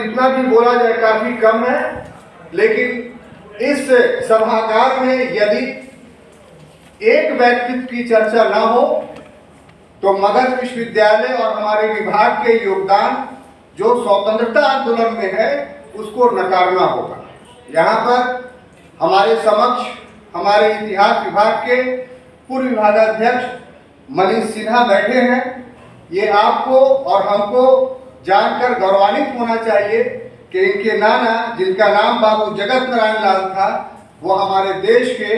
जितना भी बोला जाए काफी कम है, लेकिन इस सभागार में यदि एक व्यक्तित्व की चर्चा ना हो तो मगध विश्वविद्यालय और हमारे विभाग के योगदान जो स्वतंत्रता आंदोलन में है उसको नकारना होगा। यहाँ पर हमारे समक्ष हमारे इतिहास विभाग के पूर्व विभागाध्यक्ष मनीष सिन्हा बैठे हैं। ये आपको और हमको जानकर गौरवान्वित होना चाहिए कि इनके नाना, जिनका नाम बाबू जगत नारायण लाल था, वो हमारे देश के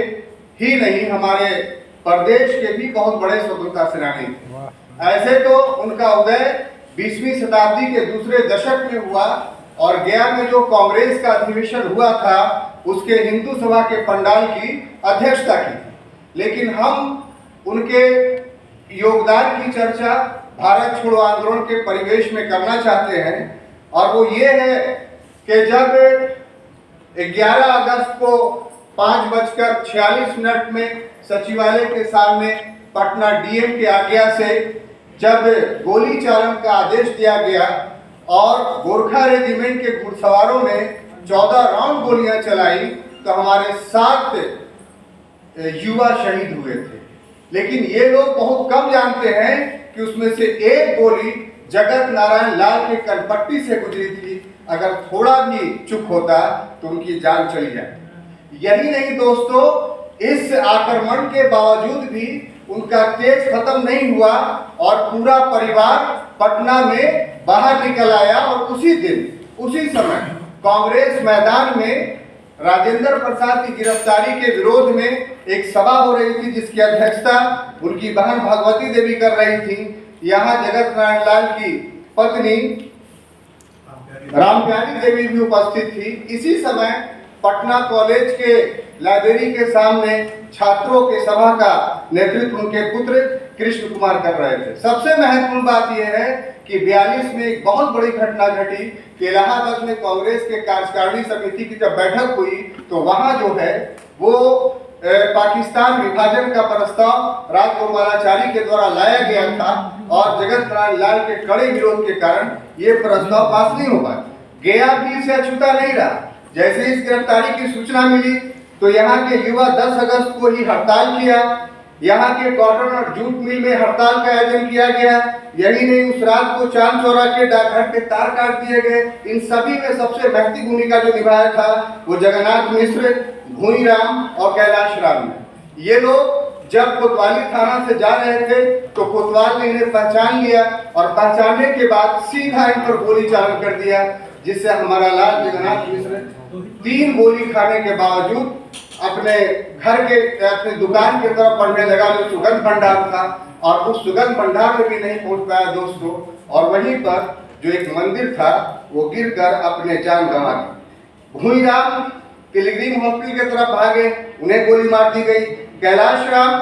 ही नहीं हमारे प्रदेश के भी बहुत बड़े स्वतंत्रता सेनानी थे। ऐसे तो उनका उदय 20वीं शताब्दी के दूसरे दशक में हुआ और गया में जो कांग्रेस का अधिवेशन हुआ था उसके हिंदू सभा के पंडाल की अध्यक्षता की थी। लेकिन हम उनके योगदान की चर्चा भारत छोड़ो आंदोलन के परिवेश में करना चाहते हैं, और वो ये है कि जब 11 अगस्त को 5:46 में सचिवालय के सामने पटना डीएम की आज्ञा से जब गोली चालन का आदेश दिया गया और गोरखा रेजिमेंट के घुड़सवारों ने 14 राउंड गोलियां चलाई तो हमारे 7 युवा शहीद हुए थे। लेकिन ये लोग बहुत कम जानते हैं कि उसमें से एक गोली जगत नारायण लाल के कनपट्टी से गुजरी थी। अगर थोड़ा भी चुप होता तो उनकी जान चली जाती। यही नहीं दोस्तों, इस आक्रमण के बावजूद भी उनका तेज खत्म नहीं हुआ और पूरा परिवार पटना में बाहर निकल आया और उसी दिन उसी समय कांग्रेस मैदान में राजेंद्र प्रसाद की गिरफ्तारी के विरोध में एक सभा हो रही थी जिसकी अध्यक्षता उनकी बहन भगवती देवी कर रही थी। यहाँ जगत नारायण लाल की पत्नी रामप्यारी देवी भी उपस्थित थी। इसी समय पटना कॉलेज के लाइब्रेरी के सामने छात्रों के सभा का नेतृत्व उनके पुत्र कृष्ण कुमार कर रहे थे। सबसे महत्वपूर्ण बात यह है कि 42 में एक बहुत बड़ी घटना घटी कि इलाहाबाद में कांग्रेस के कार्यकारिणी समिति की जब बैठक हुई तो वहां जो है वो पाकिस्तान विभाजन का प्रस्ताव राजगोपालाचारी के द्वारा लाया गया था और जगत नारायण लाल के कड़े विरोध के कारण ये प्रस्ताव पास नहीं हो पाया। गया भी इसे अछूता नहीं रहा। जैसे इस गिरफ्तारी की सूचना मिली तो यहाँ के युवा 10 अगस्त को ही हड़ताल किया। यहाँ के कॉटन और जूट मिल में हड़ताल का आयोजन किया गया। यही नहीं, उस रात को चांद चौरा के डाकघर के तार काट दिए गए। इन सभी में सबसे महत्वपूर्ण भूमिका जो निभाया था वो जगन्नाथ मिश्र, भूईराम और कैलाश राम ने। ये लोग जब कोतवाली थाना से जा रहे थे तो कोतवाल ने इन्हें पहचान लिया और पहचानने के बाद सीधा इन पर गोली चालन कर दिया, जिससे हमारा लाल जगन्नाथ मिश्र 3 गोली खाने के बावजूद अपने घर के अपने दुकान की तरफ बढ़ने लगा जो सुगंध भंडार था, और उस सुगंध भंडार में भी नहीं पहुंच पाया दोस्तों। और वहीं पर जो एक मंदिर था वो गिरकर अपने जान गंवा दी। भूईराम पिलग्रिम हॉस्पिटल की तरफ भागे, उन्हें गोली मार दी गई। कैलाश राम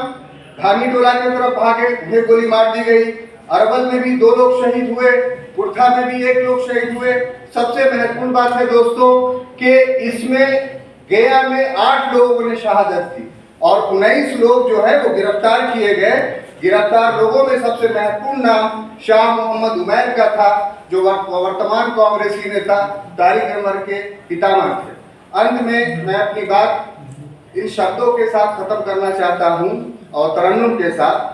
धानी टोला की तरफ भागे, उन्हें गोली मार दी गई। अरवल में भी 2 लोग शहीद हुए, कुर्था में भी 1 लोग शहीद हुए। सबसे महत्वपूर्ण बात है दोस्तों कि इसमें गया में 8 लोगों ने शहादत दी और 19 लोग जो है वो गिरफ्तार किए गए। गिरफ्तार लोगों में सबसे महत्वपूर्ण नाम शाह मोहम्मद उमैर का था जो वर्तमान कांग्रेसी नेता तारिक अनवर के पितामह थे। अंत में मैं अपनी बात इन शब्दों के साथ खत्म करना चाहता हूँ और तरन्नुम के साथ।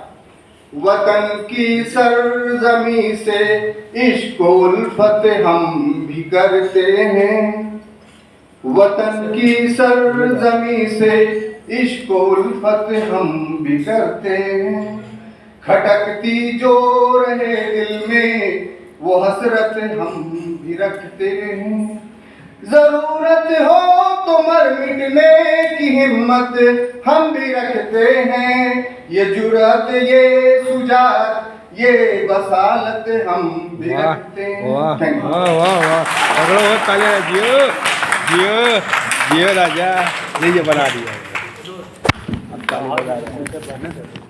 वतन की सरजमी से इश्क उल्फत हम भी करते हैं, वतन की सरजमी से इश्क उल्फत हम भी करते हैं। खटकती जो रहे दिल में वो हसरत हम भी रखते हैं। जरूरत हो तो मर मिटने की हिम्मत हम भी रखते हैं। ये जुर्रत, ये शुजाअत, ये बसालत हम भी रखते हैं। वाह वाह वाह, तालियां जियो जियो जियो राजा, ये बना दिया। अब ताली बजा रहे हैं।